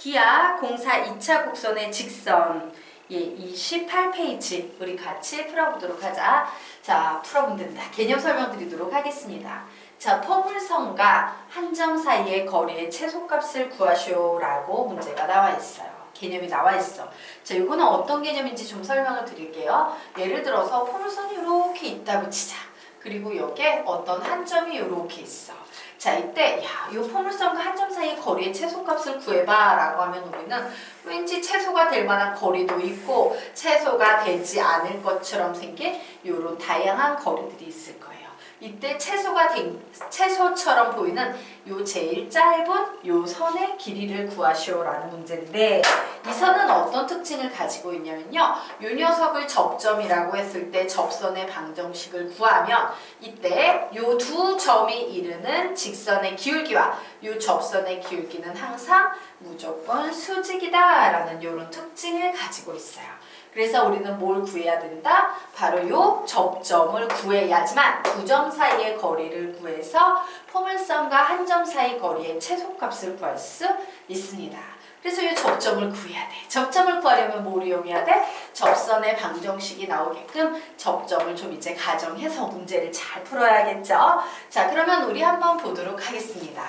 기아 공사 2차 곡선의 직선 28페이지 우리 같이 풀어보도록 하자. 자, 풀어보면 됩니다. 개념 설명드리도록 하겠습니다. 자, 포물선과 한 점 사이의 거리의 최소값을 구하시오라고 문제가 나와 있어요. 개념이 나와 있어. 자, 이거는 어떤 개념인지 좀 설명을 드릴게요. 예를 들어서 포물선이 이렇게 있다고 치자. 그리고 여기에 어떤 한 점이 이렇게 있어. 자, 이때 이 포물선과 한 점 사이의 거리의 최소값을 구해봐 라고 하면 우리는 왠지 최소가 될 만한 거리도 있고 최소가 되지 않을 것처럼 생긴 이런 다양한 거리들이 있을 거예요. 이때 최소처럼 보이는 요 제일 짧은 요 선의 길이를 구하시오라는 문제인데, 이 선은 어떤 특징을 가지고 있냐면요, 요 녀석을 접점이라고 했을 때 접선의 방정식을 구하면 이때 요 두 점이 이루는 직선의 기울기와 요 접선의 기울기는 항상 무조건 수직이다 라는 요런 특징을 가지고 있어요. 그래서 우리는 뭘 구해야 된다? 바로 요 접점을 구해야지만 두 점 사이의 거리를 구해서 포물선과 한 점 사이 거리의 최소값을 구할 수 있습니다. 그래서 이 접점을 구해야 돼. 접점을 구하려면 뭘 이용해야 돼? 접선의 방정식이 나오게끔 접점을 좀 이제 가정해서 문제를 잘 풀어야겠죠? 자, 그러면 우리 한번 보도록 하겠습니다.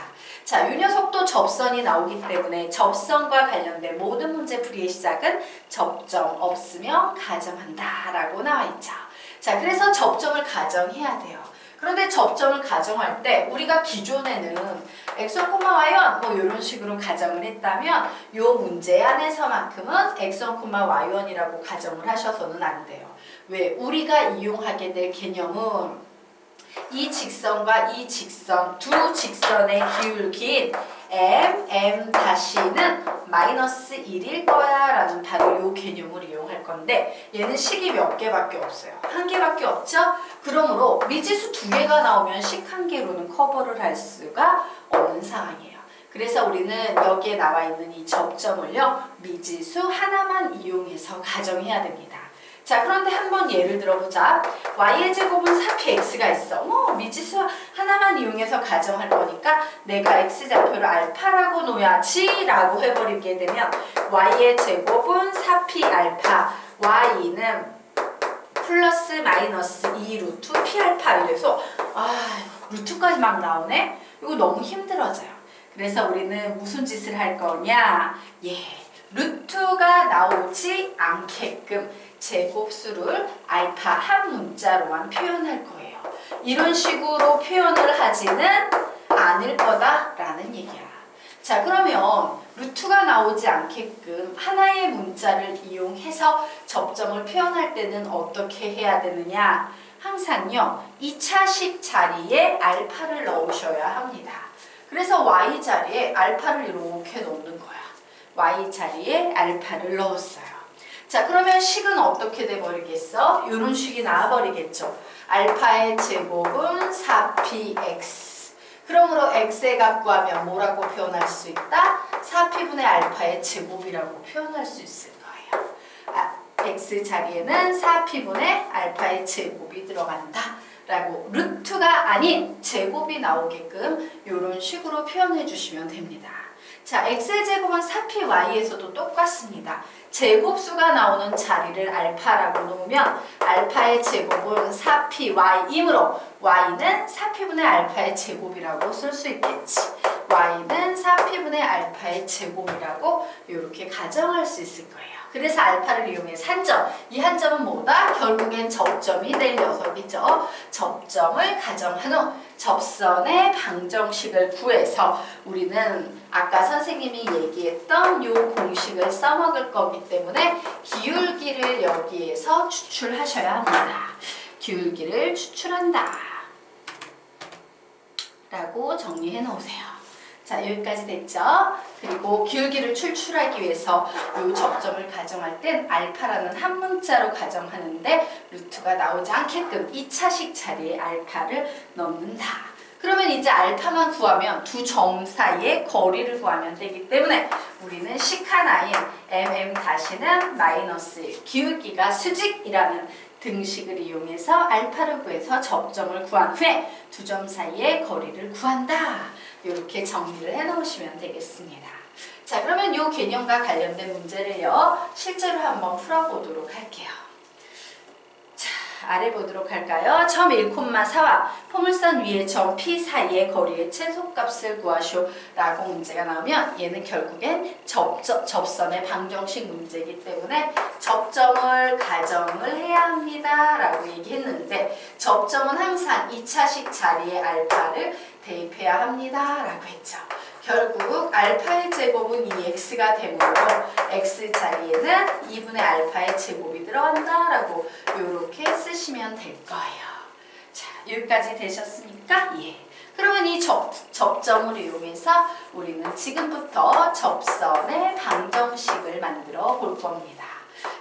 자, 이 녀석도 접선이 나오기 때문에 접선과 관련된 모든 문제풀이의 시작은 접점 없으면 가정한다 라고 나와 있죠. 자, 그래서 접점을 가정해야 돼요. 그런데 접점을 가정할 때 우리가 기존에는 x1, y1 뭐 이런 식으로 가정을 했다면 이 문제 안에서만큼은 x1, y1이라고 가정을 하셔서는 안 돼요. 왜? 우리가 이용하게 될 개념은 이 직선과 이 직선, 두 직선의 기울기인 m 마이너스 1일 거야 라는 바로 이 개념을 이용할 건데, 얘는 식이 몇 개밖에 없어요. 한 개밖에 없죠? 그러므로 미지수 두 개가 나오면 식 한 개로는 커버를 할 수가 없는 상황이에요. 그래서 우리는 여기에 나와 있는 이 접점을요, 미지수 하나만 이용해서 가정해야 됩니다. 자, 그런데 한번 예를 들어보자. y의 제곱은 4px가 있어. 미지수 하나만 이용해서 가정할 거니까 내가 x좌표를 알파라고 놓아야지 라고 해버리게 되면 y의 제곱은 4p 알파, y는 플러스 마이너스 2 루트 p 알파 이래서 루트까지 막 나오네? 이거 너무 힘들어져요. 그래서 우리는 무슨 짓을 할 거냐? 루트가 나오지 않게끔 제곱수를 알파 한 문자로만 표현할 거예요. 이런 식으로 표현을 하지는 않을 거다라는 얘기야. 자, 그러면 루트가 나오지 않게끔 하나의 문자를 이용해서 접점을 표현할 때는 어떻게 해야 되느냐? 항상요, 2차식 자리에 알파를 넣으셔야 합니다. 그래서 y 자리에 알파를 이렇게 넣는 거야. y 자리에 알파를 넣었어요. 자, 그러면 식은 어떻게 돼버리겠어? 이런 식이 나와버리겠죠. 알파의 제곱은 4px. 그러므로 x의 값 구하면 뭐라고 표현할 수 있다? 4p분의 알파의 제곱이라고 표현할 수 있을 거예요. x 자리에는 4p분의 알파의 제곱이 들어간다 라고, 루트가 아닌 제곱이 나오게끔 이런 식으로 표현해 주시면 됩니다. 자, x의 제곱은 4py에서도 똑같습니다. 제곱수가 나오는 자리를 알파라고 놓으면 알파의 제곱은 4py이므로 y는 4p분의 알파의 제곱이라고 쓸 수 있겠지. y는 4p분의 알파의 제곱이라고 이렇게 가정할 수 있을 거예요. 그래서 알파를 이용해서 한 점, 이 한 점은 뭐다? 결국엔 접점이 될 녀석이죠. 접점을 가정한 후 접선의 방정식을 구해서 우리는 아까 선생님이 얘기했던 요 공식을 써먹을 거기 때문에 기울기를 여기에서 추출하셔야 합니다. 기울기를 추출한다 라고 정리해 놓으세요. 자, 여기까지 됐죠? 그리고 기울기를 추출하기 위해서 이 접점을 가정할 땐 알파라는 한 문자로 가정하는데 루트가 나오지 않게끔 2차식 자리에 알파를 넣는다. 그러면 이제 알파만 구하면 두 점 사이의 거리를 구하면 되기 때문에 우리는 식 하나인 는 마이너스 1, 기울기가 수직이라는 등식을 이용해서 알파를 구해서 접점을 구한 후에 두 점 사이의 거리를 구한다. 이렇게 정리를 해 놓으시면 되겠습니다. 자, 그러면 이 개념과 관련된 문제를요, 실제로 한번 풀어보도록 할게요. 자, 아래 보도록 할까요? 점 1,4와 포물선 위의 점 P 사이의 거리의 최소값을 구하쇼 라고 문제가 나오면 얘는 결국엔 접선의 방정식 문제이기 때문에 접점을 가정을 해야 합니다 라고 얘기했는데, 접점은 항상 2차식 자리에 알파를 대입해야 합니다 라고 했죠. 결국 알파의 제곱은 2x가 되므로 x 자리에는 2분의 알파의 제곱이 들어간다 라고 이렇게 쓰시면 될 거예요. 자, 여기까지 되셨습니까? 예. 그러면 이 접점을 이용해서 우리는 지금부터 접선의 방정식을 만들어 볼 겁니다.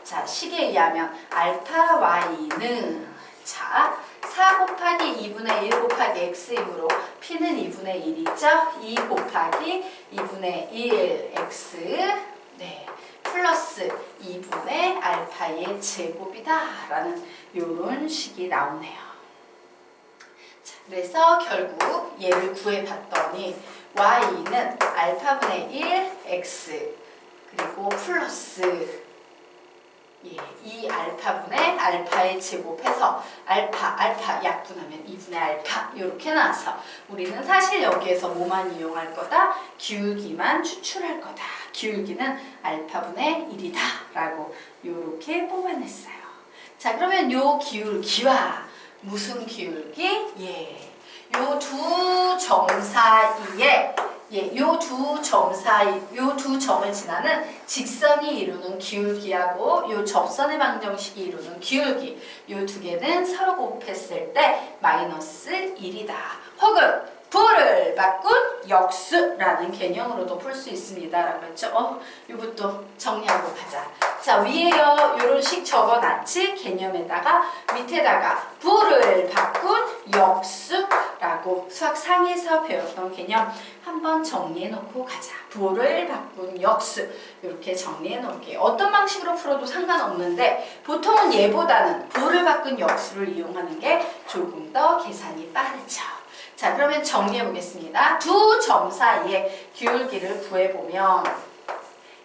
자, 식에 의하면 알파 y는, 자, 4 곱하기 2분의 1 곱하기 x이므로 p는 2분의 1이죠. 2 곱하기 2분의 1 x, 네, 플러스 2분의 알파의 제곱이다 라는 요런 식이 나오네요. 자, 그래서 결국 얘를 구해봤더니 y는 알파분의 1 x 그리고 플러스, 예, 이 알파분의 알파의 제곱해서 알파 약분하면 2분의 알파 이렇게 나와서 우리는 사실 여기에서 뭐만 이용할 거다? 기울기만 추출할 거다. 기울기는 알파분의 1이다 라고 이렇게 뽑아냈어요. 자, 그러면 요 기울기와 무슨 기울기? 예, 요 두 점 사이에, 예, 요 두 점을 지나는 직선이 이루는 기울기하고 요 접선의 방정식이 이루는 기울기, 요 두 개는 서로 곱했을 때 마이너스 1이다. 혹은 부를 바꾼 역수라는 개념으로도 풀 수 있습니다 라고 했죠. 이것도 정리하고 가자. 자, 위에요 요런 식 적어놨지? 개념에다가 밑에다가 부를 바꾼 역수라고 수학 상에서 배웠던 개념 한번 정리해 놓고 가자. 부를 바꾼 역수 이렇게 정리해 놓을게요. 어떤 방식으로 풀어도 상관없는데 보통은 얘보다는 부를 바꾼 역수를 이용하는 게 조금 더 계산이 빠르죠. 자, 그러면 정리해 보겠습니다. 두 점 사이의 기울기를 구해보면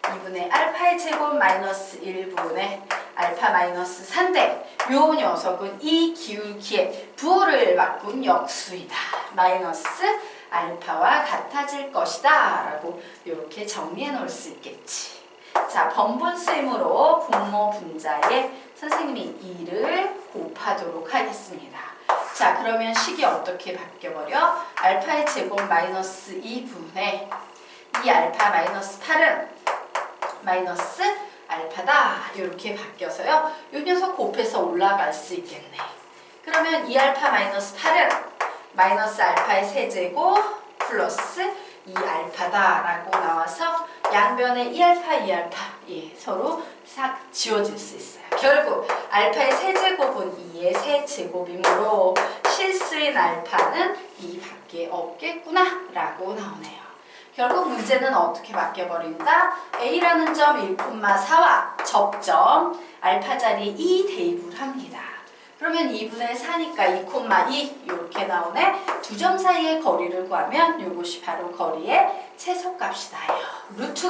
2분의 알파의 제곱 마이너스 1분의 알파 마이너스 3인데 요 녀석은 이 기울기에 부호를 바꾼 역수이다. 마이너스 알파와 같아질 것이다 라고 이렇게 정리해 놓을 수 있겠지. 자, 번분수이므로 분모 분자에 선생님이 2를 곱하도록 하겠습니다. 자, 그러면 식이 어떻게 바뀌어버려? 알파의 제곱 마이너스 2분의 2 알파 마이너스 8은 마이너스 알파다 이렇게 바뀌어서요. 이 녀석 곱해서 올라갈 수 있겠네. 그러면 2 알파 마이너스 8은 마이너스 알파의 세제곱 플러스 2 알파다 라고 나와서 양변에 2 알파 2 알파, 예, 서로 싹 지워질 수 있어요. 결국 알파의 세제곱은 2의 세제곱이므로 실수인 알파는 2밖에 없겠구나 라고 나오네요. 결국 문제는 어떻게 바뀌어버린다? A라는 점 1,4와 접점 알파 자리에 2 대입을 합니다. 그러면 2분의 4니까 2,2 이렇게 나오네. 두 점 사이의 거리를 구하면 이것이 바로 거리의 최소값이다요. 루트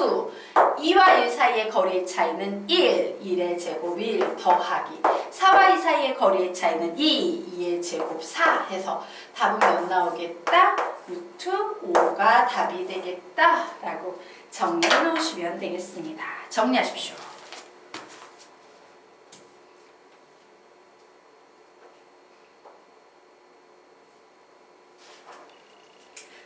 2와 1 사이의 거리의 차이는 1, 1의 제곱 1 더하기 4와 2 사이의 거리의 차이는 2, 2의 제곱 4 해서 답은 몇 나오겠다? 루트 5가 답이 되겠다 라고 정리해 놓으시면 되겠습니다. 정리하십시오.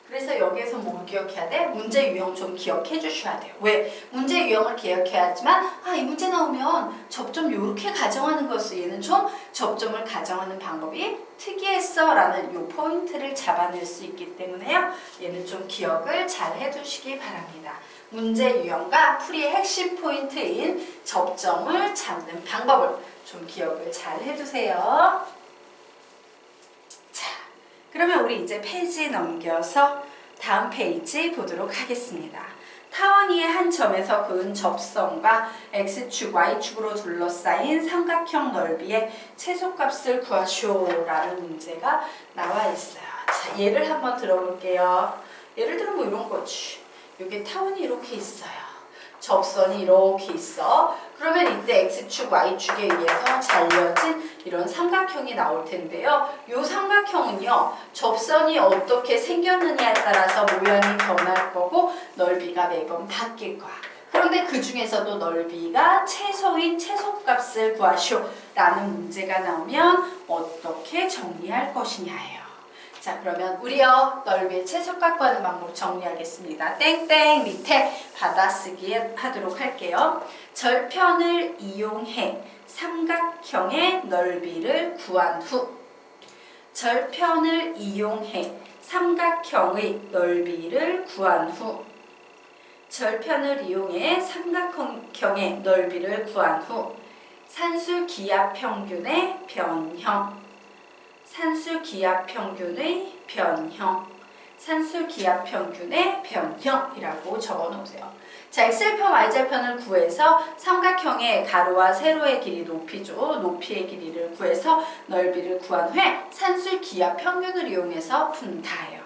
그래서 여기에서 뭘 기억해야 돼? 문제 유형 좀 기억해 주셔야 돼요. 왜? 문제 유형을 기억해야지만 이 문제 나오면 접점 이렇게 가정하는 것을 얘는 좀 접점을 가정하는 방법이 특이했어 라는 요 포인트를 잡아낼 수 있기 때문에요. 얘는 좀 기억을 잘 해두시기 바랍니다. 문제 유형과 풀이의 핵심 포인트인 접점을 잡는 방법을 좀 기억을 잘 해두세요. 그러면 우리 이제 페이지 넘겨서 다음 페이지 보도록 하겠습니다. 타원이의 한 점에서 그은 접선과 X축, Y축으로 둘러싸인 삼각형 넓이의 최소값을 구하시오 라는 문제가 나와 있어요. 자, 예를 한번 들어볼게요. 예를 들어 뭐 이런 거지. 여기 타원이 이렇게 있어요. 접선이 이렇게 있어. 그러면 이때 X축, Y축에 의해서 잘려진 이런 삼각형이 나올 텐데요. 이 삼각형은요. 접선이 어떻게 생겼느냐에 따라서 모양이 변할 거고 넓이가 매번 바뀔 거야. 그런데 그 중에서도 넓이가 최소인 최소값을 구하시오 라는 문제가 나오면 어떻게 정리할 것이냐예요. 자, 그러면 우리요 넓이의 최소값 구하는 방법으로 정리하겠습니다. 땡땡 밑에 받아쓰기 하도록 할게요. 절편을 이용해 삼각형의 넓이를 구한 후 절편을 이용해 삼각형의 넓이를 구한 후 절편을 이용해 삼각형의 넓이를 구한 후 산수 기압 평균의 변형 산수 기압 평균의 변형 산수 기압 평균의 변형이라고 적어 놓으세요. 자, X절편, Y절편을 구해서 삼각형의 가로와 세로의 길이 높이죠. 높이의 길이를 구해서 넓이를 구한 후에 산수 기압 평균을 이용해서 푼다예요.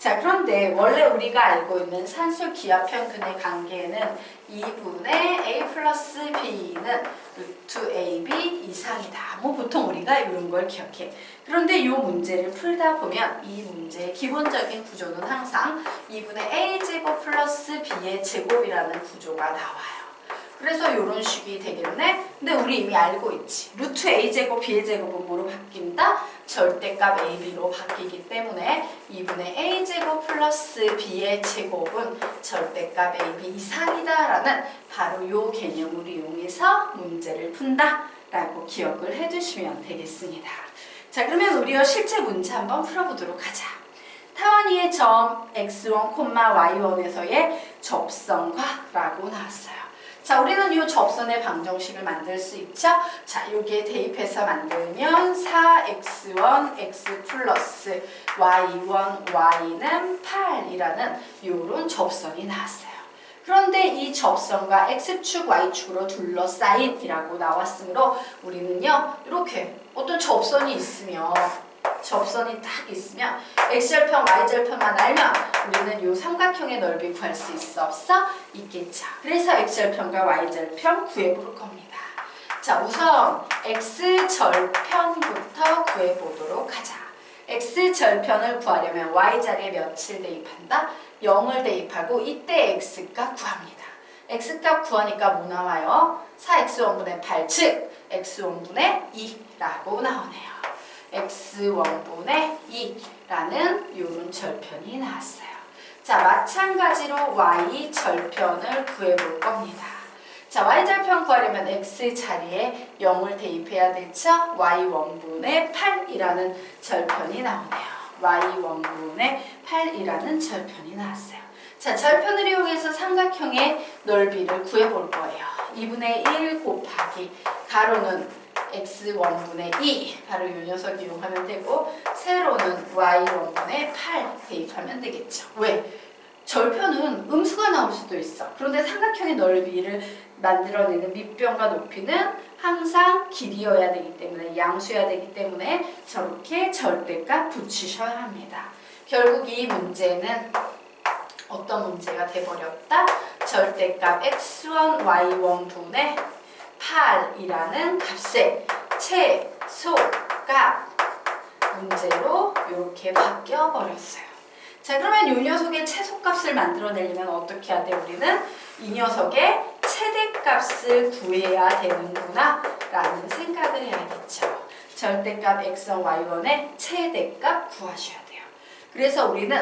자, 그런데 원래 우리가 알고 있는 산수 기압 평균의 관계는 2분의 a 플러스 b는 루트 ab 이상이다. 뭐 보통 우리가 이런 걸 기억해. 그런데 이 문제를 풀다 보면 이 문제의 기본적인 구조는 항상 2분의 a제곱 플러스 b의 제곱이라는 구조가 나와요. 그래서 이런 식이 되겠네. 근데 우리 이미 알고 있지. 루트 a제곱 b의 제곱은 뭐로 바뀐다? 절대값 ab로 바뀌기 때문에 2분의 a제곱 플러스 b의 제곱은 절대값 ab 이상이다 라는 바로 이 개념을 이용해서 문제를 푼다 라고 기억을 해두시면 되겠습니다. 자, 그러면 우리가 실제 문제 한번 풀어보도록 하자. 타원 위의 점 x1, y1에서의 접선과 라고 나왔어요. 자, 우리는 이 접선의 방정식을 만들 수 있죠? 자, 여기에 대입해서 만들면 4x1, x 플러스 y1, y는 8이라는 이런 접선이 나왔어요. 그런데 이 접선과 x축, y축으로 둘러싸인 이라고 나왔으므로 우리는요, 이렇게 어떤 접선이 있으면 x절편, y절편만 알면 우리는 이 삼각형의 넓이 구할 수 있어 없어? 있겠죠. 그래서 x절편과 y절편 구해볼 겁니다. 자, 우선 x절편부터 구해보도록 하자. x절편을 구하려면 y자리에 몇을 대입한다? 0을 대입하고 이때 x값 구합니다. x값 구하니까 뭐 나와요? 4x1분의 8, 즉 x1분의 2라고 나오네요. x1분의 2라는 이런 절편이 나왔어요. 자, 마찬가지로 y절편을 구해볼 겁니다. 자, y절편 구하려면 x자리에 0을 대입해야 되죠? y1분의 8이라는 절편이 나오네요. y1분의 8이라는 절편이 나왔어요. 자, 절편을 이용해서 삼각형의 넓이를 구해볼 거예요. 2분의 1 곱하기 가로는 x1분의 2 바로 이 녀석 이용하면 되고 세로는 y1분의 8 대입하면 되겠죠. 왜? 절편은 음수가 나올 수도 있어. 그런데 삼각형의 넓이를 만들어내는 밑변과 높이는 항상 길이어야 되기 때문에 양수여야 되기 때문에 저렇게 절대값 붙이셔야 합니다. 결국 이 문제는 어떤 문제가 돼버렸다? 절대값 x1, y1분의 8이라는 값의 최소값 문제로 이렇게 바뀌어 버렸어요. 자, 그러면 이 녀석의 최소값을 만들어내려면 어떻게 해야 돼? 우리는 이 녀석의 최대값을 구해야 되는구나 라는 생각을 해야겠죠. 절대값 x1, y1의 최대값 구하셔야 돼요. 그래서 우리는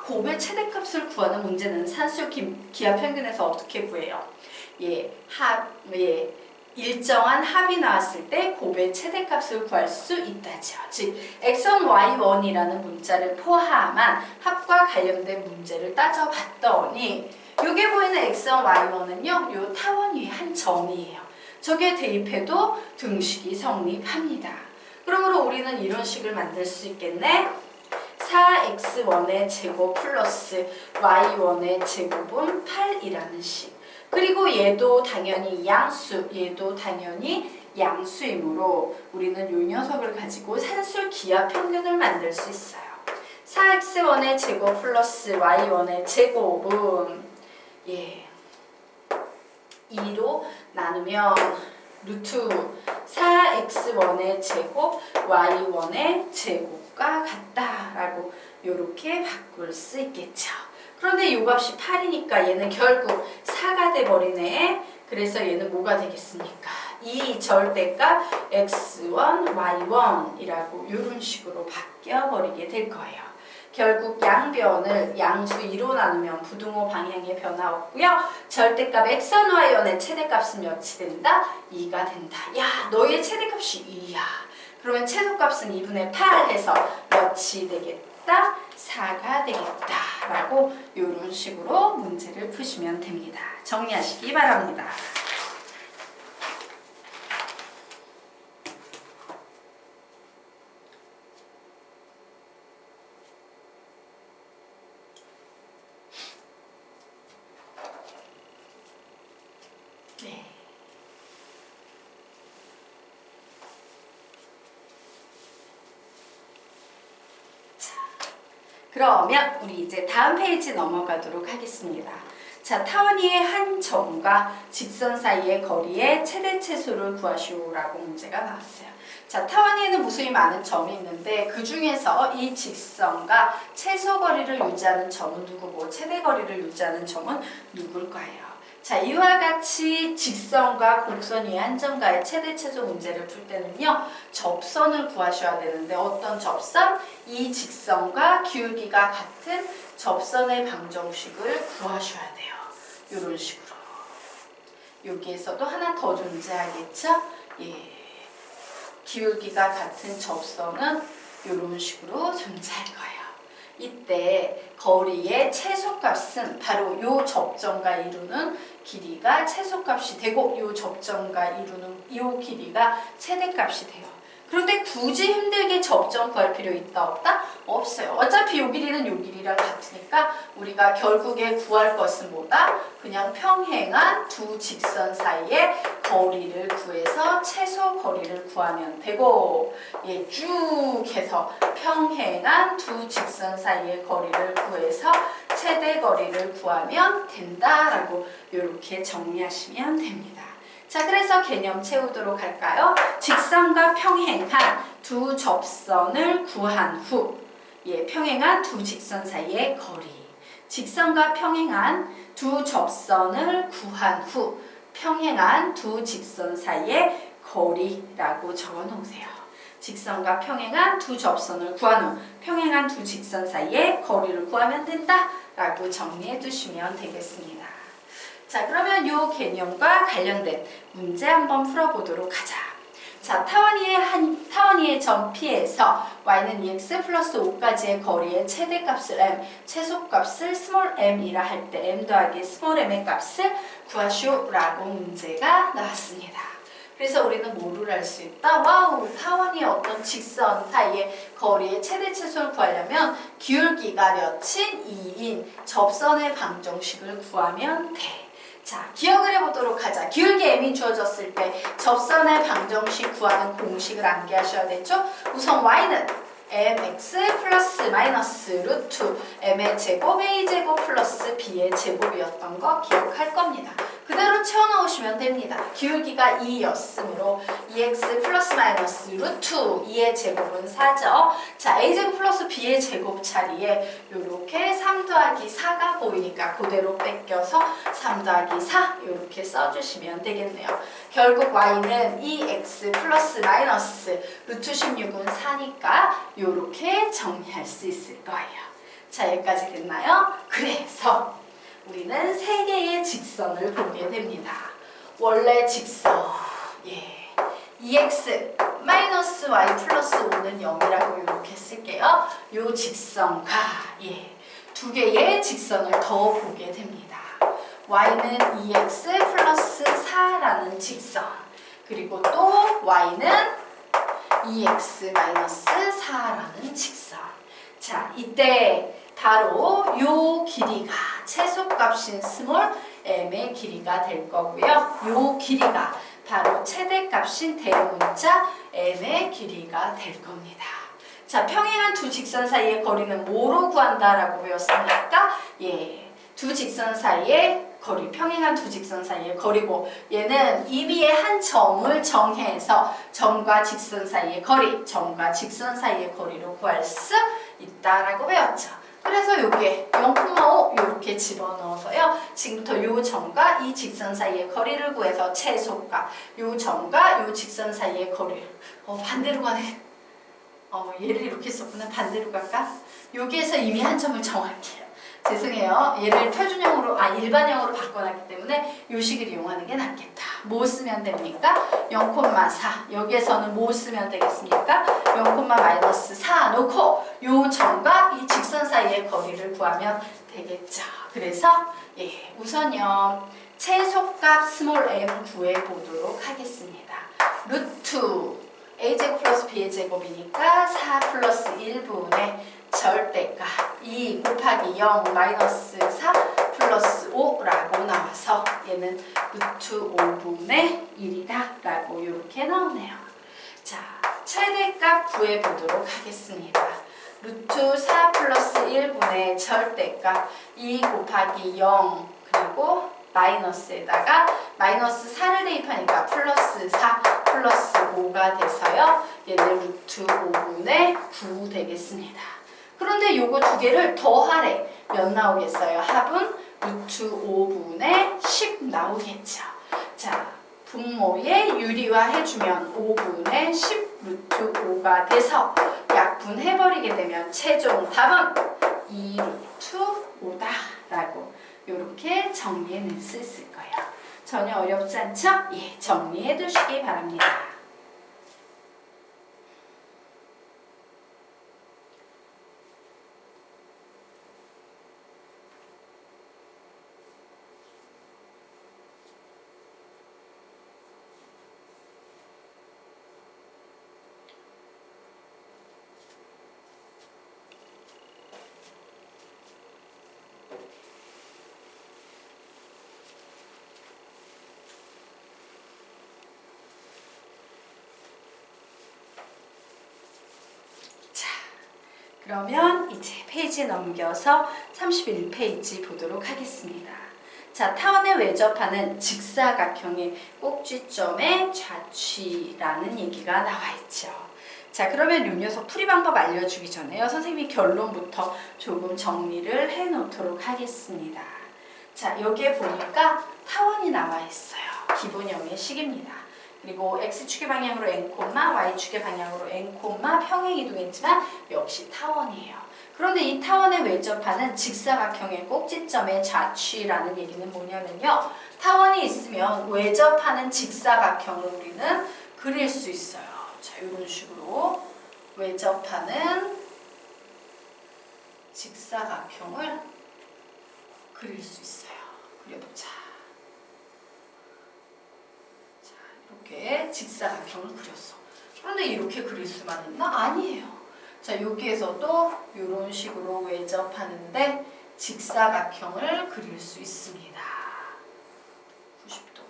곱의 최대값을 구하는 문제는 산수 기압 평균에서 어떻게 구해요? 일정한 합이 나왔을 때 곱의 최대값을 구할 수 있다죠. 즉 x1, y1이라는 문자를 포함한 합과 관련된 문제를 따져봤더니 여기에 보이는 x1, y1은요. 요 타원 위에 한 점이에요. 저기에 대입해도 등식이 성립합니다. 그러므로 우리는 이런 식을 만들 수 있겠네. 4x1의 제곱 플러스 y1의 제곱은 8이라는 식. 그리고 얘도 당연히 양수, 얘도 당연히 양수이므로 우리는 이 녀석을 가지고 산수 기압 평균을 만들 수 있어요. 4x1의 제곱 플러스 y1의 제곱은 나누면 루트 4x1의 제곱 y1의 제곱과 같다라고 이렇게 바꿀 수 있겠죠. 그런데 이 값이 8이니까 얘는 결국 4가 돼버리네. 그래서 얘는 뭐가 되겠습니까? 이 절대값 x1, y1이라고 이런 식으로 바뀌어버리게 될 거예요. 결국 양변을 양수 2로 나누면 부등호 방향의 변화 없고요. 절대값 x1, y1의 최대값은 몇이 된다? 2가 된다. 야, 너의 최대값이 2야. 그러면 최소값은 2분의 8 해서 몇이 되겠다? 4가 되겠다. 라고 이런 식으로 문제를 푸시면 됩니다. 정리하시기 바랍니다. 네. 그러면 우리 이제 다음 페이지 넘어가도록 하겠습니다. 자, 타원이의 한 점과 직선 사이의 거리의 최대 최소를 구하시오라고 문제가 나왔어요. 자, 타원이에는 무수히 많은 점이 있는데 그 중에서 이 직선과 최소 거리를 유지하는 점은 누구고 최대 거리를 유지하는 점은 누굴까요? 자, 이와 같이 직선과 곡선 위의 한 점과의 최대 최소 문제를 풀 때는요, 접선을 구하셔야 되는데 어떤 접선? 이 직선과 기울기가 같은 접선의 방정식을 구하셔야 돼요. 이런 식으로. 여기에서도 하나 더 존재하겠죠? 예. 기울기가 같은 접선은 이런 식으로 존재할 거예요. 이때 거리의 최소값은 바로 요 접점과 이루는 길이가 최소값이 되고 요 접점과 이루는 요 길이가 최대값이 돼요. 그런데 굳이 힘들게 접점 구할 필요 있다 없다? 없어요. 어차피 요 길이는 요 길이랑 같으니까 우리가 결국에 구할 것은 뭐다? 그냥 평행한 두 직선 사이의 거리를 구해서 최소 거리를 구하면 되고, 예, 쭉 해서 평행한 두 직선 사이의 거리를 구해서 최대 거리를 구하면 된다라고 이렇게 정리하시면 됩니다. 자, 그래서 개념 채우도록 할까요? 직선과 평행한 두 접선을 구한 후, 예, 평행한 두 직선 사이의 거리. 직선과 평행한 두 접선을 구한 후, 평행한 두 직선 사이의 거리라고 적어 놓으세요. 직선과 평행한 두 접선을 구한 후, 평행한 두 직선 사이의 거리를 구하면 된다라고 정리해 두시면 되겠습니다. 자, 그러면 이 개념과 관련된 문제 한번 풀어보도록 하자. 자, 타원이의 점 P에서 y는 2x 플러스 5까지의 거리의 최대값을 m, 최소값을 스몰 m이라 할 때 m 더하기 스몰 m의 값을 구하시오라고 문제가 나왔습니다. 그래서 우리는 뭐를 알 수 있다? 와우, 타원이의 어떤 직선 사이의 거리의 최대 최소를 구하려면 기울기가 몇인 2인 접선의 방정식을 구하면 돼. 자, 기억을 해보도록 하자. 기울기 m이 주어졌을 때 접선의 방정식 구하는 공식을 암기하셔야 되죠? 우선 y는 mx 플러스 마이너스 루트 m의 제곱 a 제곱 플러스 b의 제곱이었던 거 기억할 겁니다. 그대로 채워넣으시면 됩니다. 기울기가 2였으므로 2x 플러스 마이너스 루트 2의 제곱은 4죠. 자, a제곱 플러스 b의 제곱 자리에 이렇게 3 더하기 4가 보이니까 그대로 뺏겨서 3 더하기 4 이렇게 써주시면 되겠네요. 결국 y는 2x 플러스 마이너스 루트 16은 4니까 이렇게 정리할 수 있을 거예요. 자, 여기까지 됐나요? 그래서 우리는 세 개의 직선을 보게 됩니다. 원래 직선, 예, 2x 마이너스 y 플러스 5는 0이라고 이렇게 쓸게요. 요 직선과, 예, 두 개의 직선을 더 보게 됩니다. y는 2x 플러스 4라는 직선, 그리고 또 y는 2x 마이너스 4라는 직선. 자, 이때 바로 요 길이가 최소값인 스몰 m의 길이가 될 거고요. 요 길이가 바로 최대값인 대문자 m의 길이가 될 겁니다. 자, 평행한 두 직선 사이의 거리는 뭐로 구한다라고 배웠습니까? 예, 두 직선 사이의 거리, 평행한 두 직선 사이의 거리고 얘는 임의의 한 점을 정해서 점과 직선 사이의 거리, 점과 직선 사이의 거리를 구할 수 있다라고 배웠죠. 그래서 요게 0,5 이렇게 집어넣어서요. 지금부터 요 점과 이 직선 사이의 거리를 구해서 최소값, 요 점과 요 직선 사이의 거리를 반대로 가네. 얘를 이렇게 썼구나. 반대로 갈까? 여기에서 이미 한 점을 정할게요. 죄송해요. 얘를 표준형으로, 일반형으로 바꿔놨기 때문에 요 식을 이용하는 게 낫겠다. 뭐 쓰면 됩니까? 0,4. 여기에서는 뭐 쓰면 되겠습니까? 0,-4 놓고 요 점과 이 직선 사이의 거리를 구하면 되겠죠. 그래서 우선요. 최소값 스몰 m 구해보도록 하겠습니다. 루트 a제곱 플러스 b의 제곱이니까 4 플러스 1분의 절대값 2 곱하기 0 마이너스 4 플러스 5라고 나와서 얘는 루트 5분의 1이다 라고 이렇게 나오네요. 자, 최대값 구해보도록 하겠습니다. 루트 4 플러스 1분의 절대값 2 곱하기 0 그리고 마이너스에다가 마이너스 4를 대입하니까 플러스 4 플러스 5가 돼서요. 얘는 루트 5분의 9 되겠습니다. 그런데 요거 두 개를 더하래. 몇 나오겠어요? 합은 루트 5분의 10 나오겠죠. 자, 분모에 유리화 해주면 5분의 10 루트 5가 돼서 약분해버리게 되면 최종 답은 2 루트 5다 라고 이렇게 정리해낼 수 있을 거예요. 전혀 어렵지 않죠? 예, 정리해 두시기 바랍니다. 그러면 이제 페이지 넘겨서 31페이지 보도록 하겠습니다. 자, 타원에 외접하는 직사각형의 꼭지점의 좌취라는 얘기가 나와 있죠. 자, 그러면 요 녀석 풀이 방법 알려주기 전에요. 선생님이 결론부터 조금 정리를 해 놓도록 하겠습니다. 자, 여기에 보니까 타원이 나와 있어요. 기본형의 식입니다. 그리고 x축의 방향으로 n, y축의 방향으로 n, 평행 이동했지만 역시 타원이에요. 그런데 이 타원에 외접하는 직사각형의 꼭지점의 좌취라는 얘기는 뭐냐면요. 타원이 있으면 외접하는 직사각형을 우리는 그릴 수 있어요. 자, 이런 식으로 외접하는 직사각형을 그릴 수 있어요. 그려보자. 이렇게 직사각형을 그렸어. 그런데 이렇게 그릴 수만 있나? 아니에요. 자, 여기에서도 이런 식으로 외접하는데 직사각형을 그릴 수 있습니다. 90도.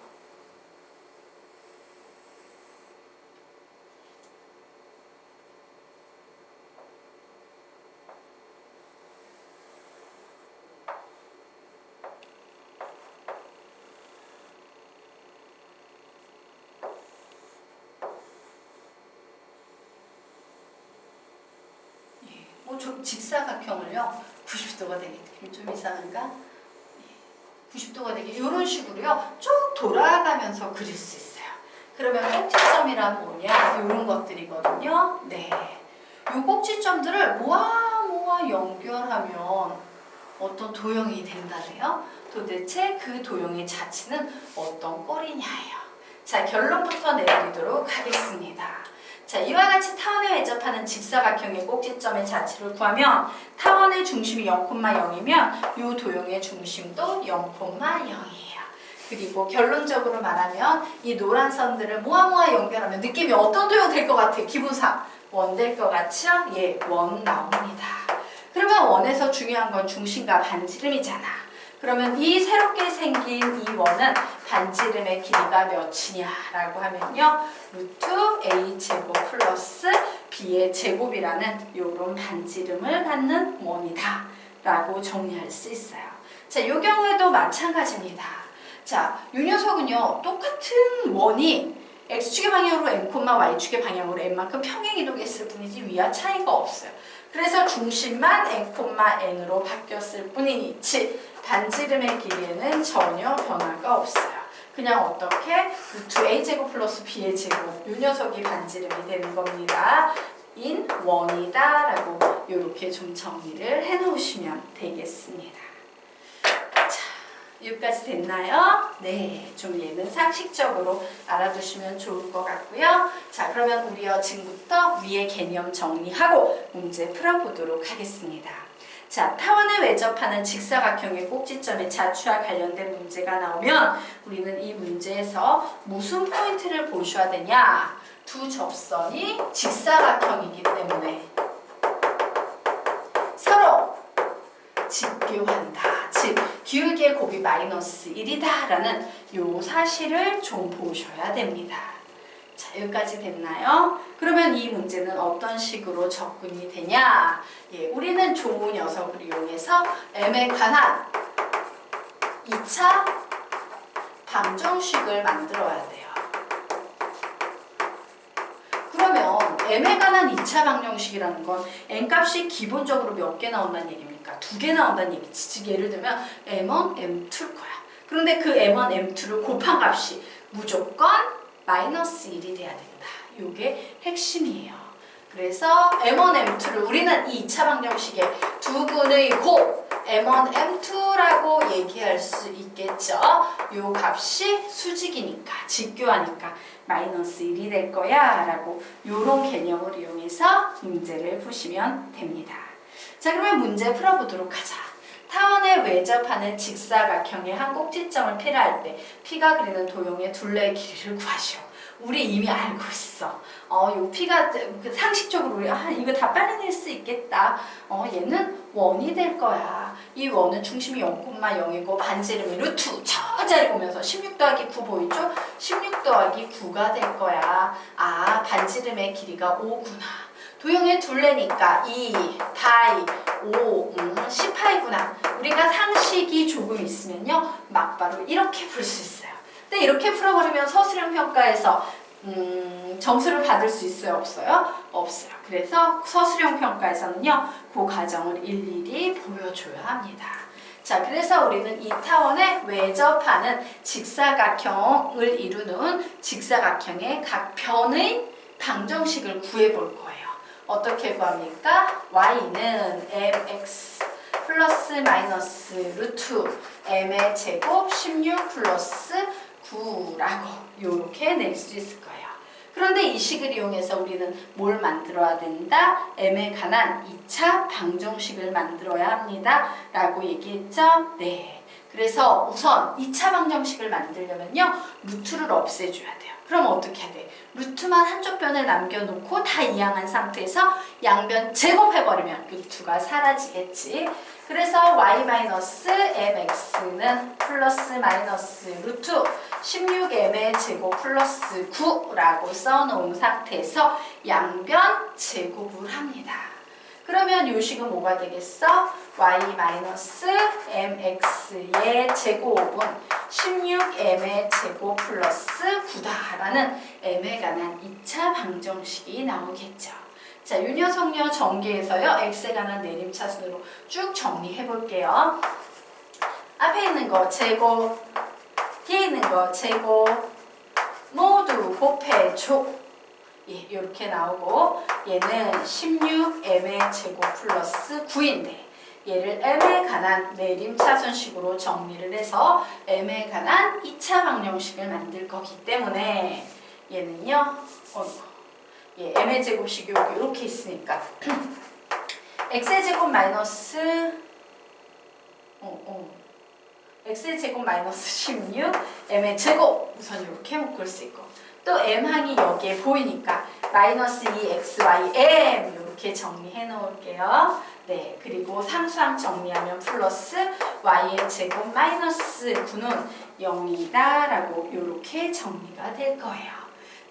좀 직사각형을요 90도가 되게 좀 이상한가? 90도가 되게 이런 식으로요 쭉 돌아가면서 그릴 수 있어요. 그러면 꼭지점이란 뭐냐? 이런 것들이거든요. 네, 이 꼭지점들을 모아 연결하면 어떤 도형이 된다래요. 도대체 그 도형의 자체는 어떤 꼴이냐예요. 자, 결론부터 내드리도록 하겠습니다. 자, 이와 같이 타원에 외접하는 직사각형의 꼭지점의 자체를 구하면 타원의 중심이 0,0이면 이 도형의 중심도 0,0이에요. 그리고 결론적으로 말하면 이 노란 선들을 모아 연결하면 느낌이 어떤 도형 될 것 같아요? 기분상 원 될 것 같죠? 예, 원 나옵니다. 그러면 원에서 중요한 건 중심과 반지름이잖아. 그러면 이 새롭게 생긴 이 원은 반지름의 길이가 몇이냐라고 하면요. 루트 a 제곱 플러스 b의 제곱이라는 이런 반지름을 갖는 원이다 라고 정리할 수 있어요. 자, 이 경우에도 마찬가지입니다. 자, 이 녀석은요, 똑같은 원이 x축의 방향으로 n, y축의 방향으로 n만큼 평행 이동했을 뿐이지 위와 차이가 없어요. 그래서 중심만 n, n으로 바뀌었을 뿐이지 반지름의 길이에는 전혀 변화가 없어요. 그냥 어떻게 루트 a제곱 플러스 b의 제곱 이 녀석이 반지름이 되는 겁니다. 인 원이다 라고 이렇게 좀 정리를 해 놓으시면 되겠습니다. 자, 여기까지 됐나요? 네, 좀 얘는 상식적으로 알아두시면 좋을 것 같고요. 자, 그러면 우리요 지금부터 위의 개념 정리하고 문제 풀어보도록 하겠습니다. 자, 타원을 외접하는 직사각형의 꼭지점의 자추와 관련된 문제가 나오면 우리는 이 문제에서 무슨 포인트를 보셔야 되냐? 두 접선이 직사각형이기 때문에 서로 직교한다. 즉, 기울기의 곱이 마이너스 1이다 라는 요 사실을 좀 보셔야 됩니다. 자, 여기까지 됐나요? 그러면 이 문제는 어떤 식으로 접근이 되냐? 예, 우리는 좋은 녀석을 이용해서 m에 관한 2차 방정식을 만들어야 돼요. 그러면 m에 관한 2차 방정식이라는 건 n값이 기본적으로 몇 개 나온다는 얘기입니까? 2개 나온다는 얘기지. 즉 예를 들면 m1, m2일 거야. 그런데 그 m1, m2를 곱한 값이 무조건 마이너스 1이 돼야 된다. 이게 핵심이에요. 그래서 m1, m2를 우리는 이 2차 방정식의 두 근의 곱 m1, m2라고 얘기할 수 있겠죠. 이 값이 수직이니까, 직교하니까 마이너스 1이 될 거야 라고 이런 개념을 이용해서 문제를 푸시면 됩니다. 자, 그러면 문제 풀어보도록 하자. 타원에 외접하는 직사각형의 한 꼭지점을 P라 할 때 P가 그리는 도형의 둘레의 길이를 구하시오. 우리 이미 알고 있어. 요 P가 상식적으로 우리 이거 다 빨리 낼 수 있겠다. 얘는 원이 될 거야. 이 원은 중심이 0,0이고 반지름이 루트 저 자리 보면서 16 더하기 9 보이죠? 16 더하기 9가 될 거야. 아, 반지름의 길이가 5구나. 도형의 둘레니까 2, 파이, 5, 10파이구나. 우리가 상식이 조금 있으면요, 막바로 이렇게 풀 수 있어요. 근데 이렇게 풀어버리면 서술형 평가에서 점수를 받을 수 있어요? 없어요? 없어요. 그래서 서술형 평가에서는요, 그 과정을 일일이 보여줘야 합니다. 자, 그래서 우리는 이 타원에 외접하는 직사각형을 이루는 직사각형의 각 변의 방정식을 구해볼 거예요. 어떻게 구합니까? y는 mx 플러스 마이너스 루트 m의 제곱 16 플러스 9라고 이렇게 낼 수 있을 거예요. 그런데 이 식을 이용해서 우리는 뭘 만들어야 된다? m에 관한 2차 방정식을 만들어야 합니다. 라고 얘기했죠? 네. 그래서 우선 2차 방정식을 만들려면요, 루트를 없애줘야 돼요. 그럼 어떻게 해야 돼? 루트만 한쪽 변에 남겨놓고 다 이항한 상태에서 양변 제곱해버리면 루트가 사라지겠지. 그래서 y-mx는 플러스 마이너스 루트 16m의 제곱 플러스 9라고 써놓은 상태에서 양변 제곱을 합니다. 그러면 요 식은 뭐가 되겠어? y-mx의 제곱은 16m의 제곱 플러스 9다라는 m에 관한 2차 방정식이 나오겠죠. 자, 요 녀석요 전개에서요 x에 관한 내림차순으로 쭉 정리해 볼게요. 앞에 있는 거 제곱, 뒤에 있는 거 제곱 모두 곱해줘. 예, 이렇게 나오고 얘는 16m의 제곱 플러스 9인데 얘를 m에 관한 내림차순식으로 정리를 해서 m에 관한 2차 방정식을 만들 거기 때문에 얘는요, 예, m의 제곱식이 이렇게 있으니까 x의 제곱 마이너스 x의 제곱 마이너스 16 m의 제곱 우선 이렇게 묶을 수 있고 또 m항이 여기에 보이니까 마이너스 2xy m 이렇게 정리해 놓을게요. 네, 그리고 상수항 정리하면 플러스 y의 제곱 마이너스 9는 0이다 라고 이렇게 정리가 될 거예요.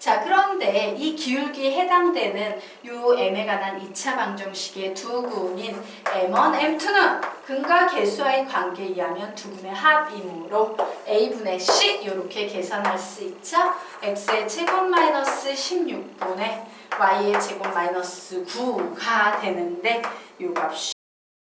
자, 그런데 이 기울기에 해당되는 요 m에 관한 2차 방정식의 두 구인 m1, m2는 근과 개수와의 관계에 의하면 두 군의 합이므로 a분의 c 이렇게 계산할 수 있죠. x의 제곱 마이너스 16분의 y의 제곱 마이너스 9가 되는데 요 값이